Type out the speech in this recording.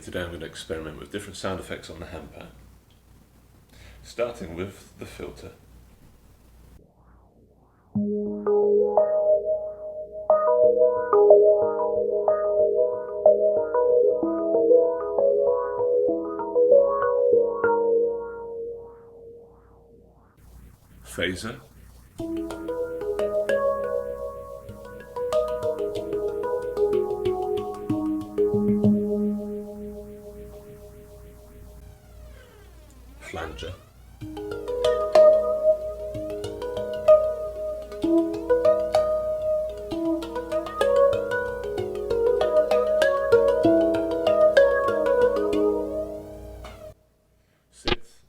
Today I'm going to experiment with different sound effects on the handpan, starting with the filter. Phaser. Flanger. Sixth.